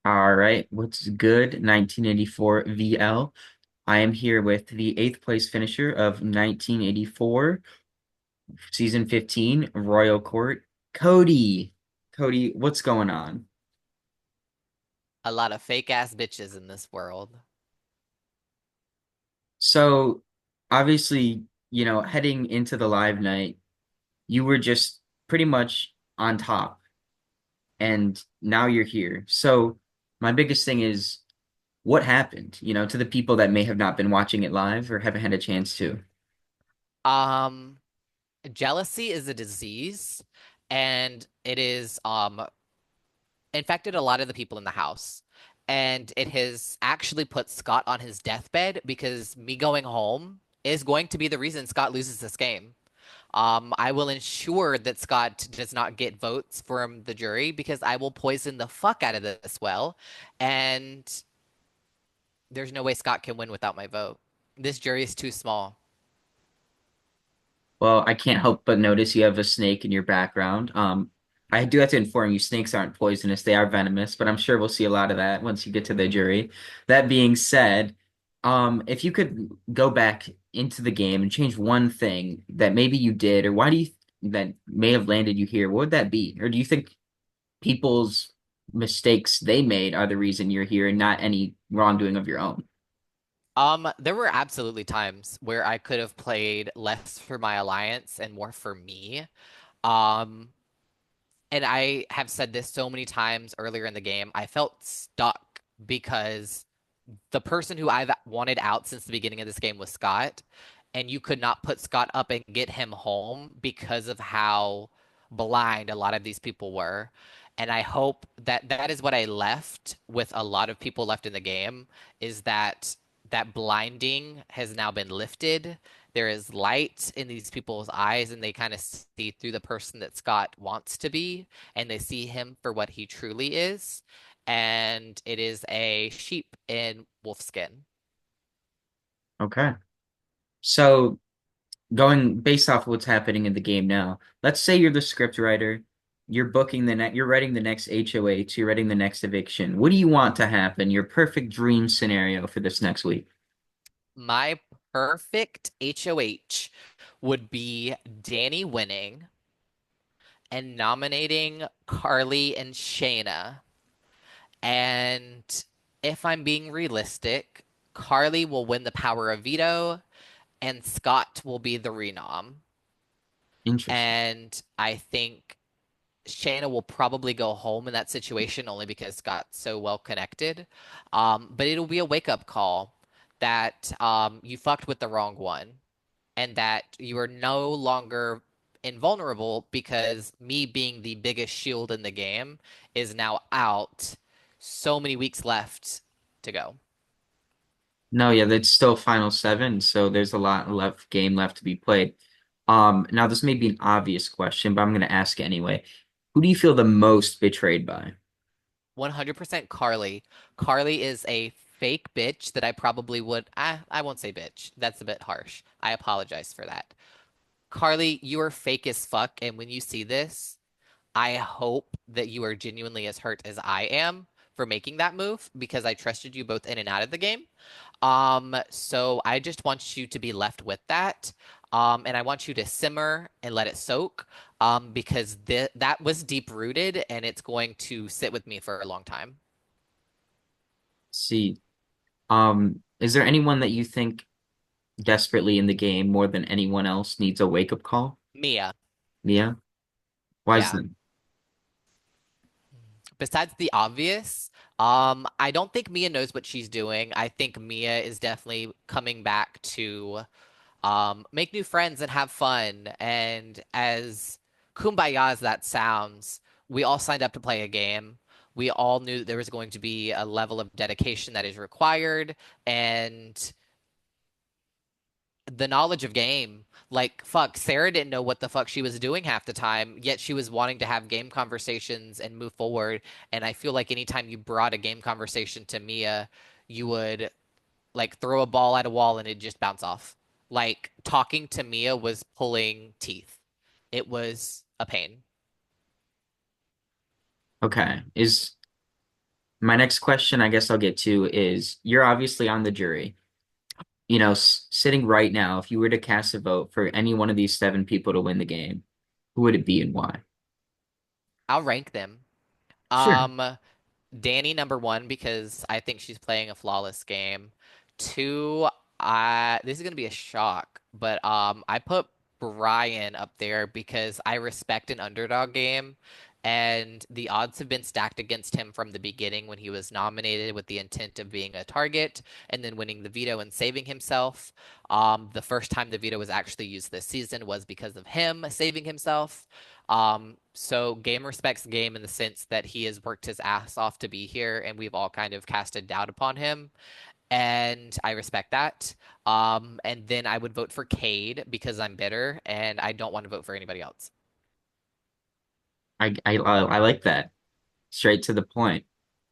All right, what's good? 1984 VL. I am here with the eighth place finisher of 1984, season 15, Royal Court, Cody. Cody, what's going on? A lot of fake ass bitches in this world. So, obviously, heading into the live night, you were just pretty much on top, and now you're here. So, my biggest thing is what happened, to the people that may have not been watching it live or haven't had a chance to. Um, Jealousy is a disease, and it is infected a lot of the people in the house. And it has actually put Scott on his deathbed because me going home is going to be the reason Scott loses this game. I will ensure that Scott does not get votes from the jury because I will poison the fuck out of this well, and there's no way Scott can win without my vote. This jury is too small. Well, I can't help but notice you have a snake in your background. I do have to inform you, snakes aren't poisonous, they are venomous, but I'm sure we'll see a lot of that once you get to the jury. That being said, if you could go back into the game and change one thing that maybe you did, or why do you that may have landed you here, what would that be? Or do you think people's mistakes they made are the reason you're here and not any wrongdoing of your own? There were absolutely times where I could have played less for my alliance and more for me. Um, and I have said this so many times earlier in the game. I felt stuck because the person who I've wanted out since the beginning of this game was Scott, and you could not put Scott up and get him home because of how blind a lot of these people were. And I hope that that is what I left with a lot of people left in the game is that blinding has now been lifted. There is light in these people's eyes, and they kind of see through the person that Scott wants to be, and they see him for what he truly is. And it is a sheep in wolf skin. Okay. So going based off of what's happening in the game now, let's say you're the script writer, you're writing the next HOH, you're writing the next eviction. What do you want to happen? Your perfect dream scenario for this next week. My perfect HOH would be Danny winning and nominating Carly and Shayna. And if I'm being realistic, Carly will win the power of veto and Scott will be the renom. Interesting. And I think Shayna will probably go home in that situation only because Scott's so well connected. But it'll be a wake up call that you fucked with the wrong one and that you are no longer invulnerable because me being the biggest shield in the game is now out. So many weeks left to go. No, yeah, that's still final seven, so there's a lot left game left to be played. Now this may be an obvious question, but I'm gonna ask anyway. Who do you feel the most betrayed by? 100% Carly. Carly is a fake bitch that I probably would. I won't say bitch. That's a bit harsh. I apologize for that. Carly, you are fake as fuck. And when you see this, I hope that you are genuinely as hurt as I am for making that move because I trusted you both in and out of the game. So I just want you to be left with that. And I want you to simmer and let it soak. Because that was deep rooted and it's going to sit with me for a long time. See, is there anyone that you think desperately in the game more than anyone else needs a wake-up call? Mia, Yeah. Why is yeah. that? Besides the obvious, I don't think Mia knows what she's doing. I think Mia is definitely coming back to make new friends and have fun. And as kumbaya as that sounds, we all signed up to play a game. We all knew that there was going to be a level of dedication that is required and the knowledge of game. Like, fuck, Sarah didn't know what the fuck she was doing half the time, yet she was wanting to have game conversations and move forward. And I feel like anytime you brought a game conversation to Mia, you would like throw a ball at a wall and it'd just bounce off. Like talking to Mia was pulling teeth. It was a pain. Okay. Is My next question, I guess I'll get to is you're obviously on the jury. Sitting right now, if you were to cast a vote for any one of these seven people to win the game, who would it be and why? I'll rank them. Sure. Danny number one because I think she's playing a flawless game. Two, this is gonna be a shock, but I put Brian up there because I respect an underdog game, and the odds have been stacked against him from the beginning when he was nominated with the intent of being a target and then winning the veto and saving himself. The first time the veto was actually used this season was because of him saving himself. So game respects game in the sense that he has worked his ass off to be here, and we've all kind of casted doubt upon him, and I respect that. And then I would vote for Cade because I'm bitter and I don't want to vote for anybody else. I like that. Straight to the point.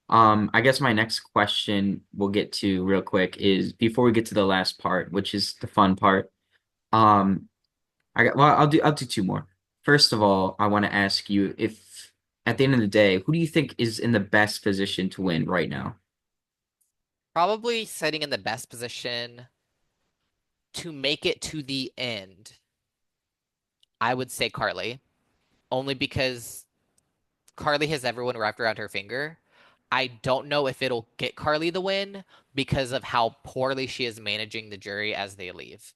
I guess my next question we'll get to real quick is before we get to the last part, which is the fun part. Um, I'll do two more. First of all, I want to ask you if at the end of the day, who do you think is in the best position to win right now? Probably sitting in the best position to make it to the end. I would say Carly, only because Carly has everyone wrapped around her finger. I don't know if it'll get Carly the win because of how poorly she is managing the jury as they leave.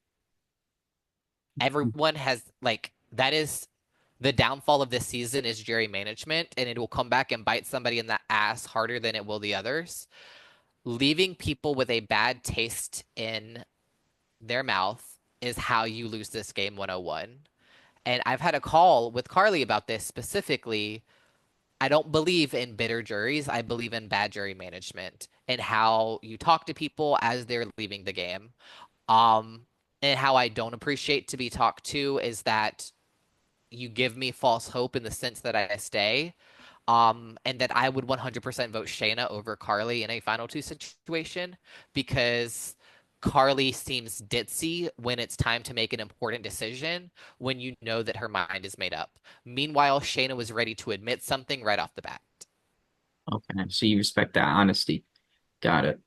Everyone has like that is the downfall of this season is jury management, and it will come back and bite somebody in the ass harder than it will the others. Leaving people with a bad taste in their mouth is how you lose this game 101. And I've had a call with Carly about this specifically. I don't believe in bitter juries. I believe in bad jury management and how you talk to people as they're leaving the game. Um, and how I don't appreciate to be talked to is that you give me false hope in the sense that I stay. And that I would 100% vote Shayna over Carly in a final two situation because Carly seems ditzy when it's time to make an important decision when you know that her mind is made up. Meanwhile, Shayna was ready to admit something right off the bat. Okay, so you respect that honesty. Got it.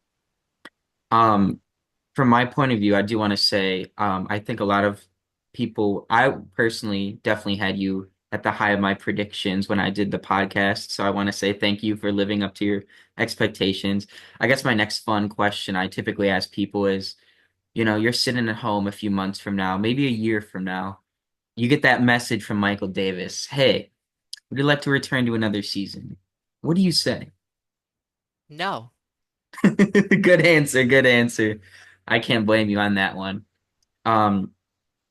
Um, from my point of view, I do want to say, I think a lot of people, I personally definitely had you at the high of my predictions when I did the podcast. So I want to say thank you for living up to your expectations. I guess my next fun question I typically ask people is, you're sitting at home a few months from now, maybe a year from now, you get that message from Michael Davis. Hey, would you like to return to another season? What do you say? No. Good answer, good answer. I can't blame you on that one. Um,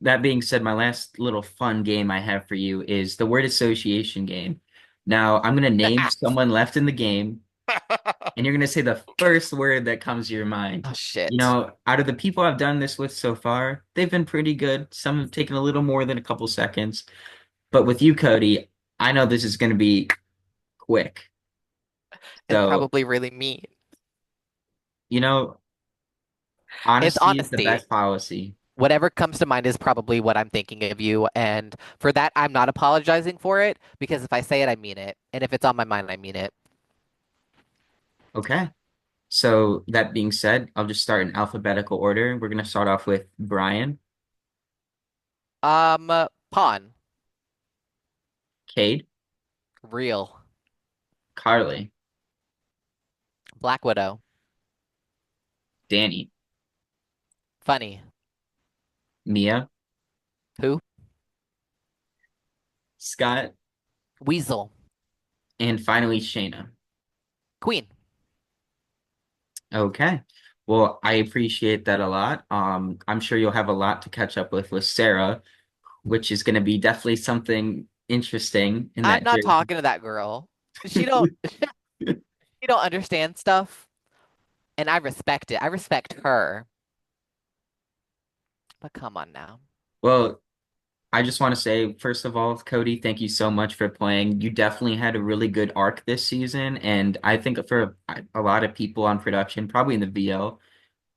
that being said, my last little fun game I have for you is the word association game. Now, I'm going to name someone left in the game, and you're going to say the first word that comes to your mind. Oh shit. Out of the people I've done this with so far, they've been pretty good. Some have taken a little more than a couple seconds. But with you, Cody, I know this is going to be quick. It's So, probably really mean. you know, It's honesty is the honesty. best policy. Whatever comes to mind is probably what I'm thinking of you. And for that, I'm not apologizing for it because if I say it, I mean it. And if it's on my mind, I mean it. Okay. So that being said, I'll just start in alphabetical order. We're going to start off with Brian, Pawn. Cade, Real. Carly, Black Widow. Danny, Funny. Mia, Who? Scott, Weasel. and finally Shayna. Queen. Okay. Well, I appreciate that a lot. I'm sure you'll have a lot to catch up with Sarah, which is going to be definitely something interesting in I'm that not jersey. talking to that girl. She don't understand stuff, and I respect it. I respect her. But come on now. Well, I just want to say, first of all, Cody, thank you so much for playing. You definitely had a really good arc this season, and I think for a lot of people on production, probably in the VO,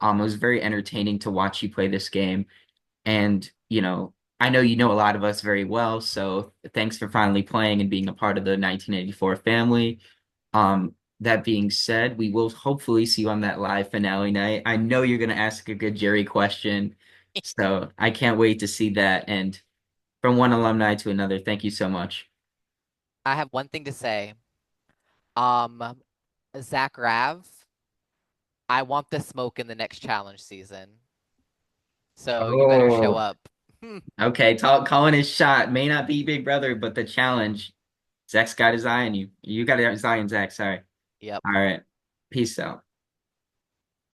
it was very entertaining to watch you play this game. And, I know you know a lot of us very well, so thanks for finally playing and being a part of the 1984 family. That being said, we will hopefully see you on that live finale night. I know you're going to ask a good Jerry question, so I can't wait to see that. And from one alumni to another, thank you so much. I have one thing to say. Um, Zach Rav, I want the smoke in the next challenge season. So you better show Oh, up. okay. Calling his shot may not be Big Brother, but the challenge. Zach's got his eye on you. You got his eye on Zach. Sorry. Yep. All right. Peace out.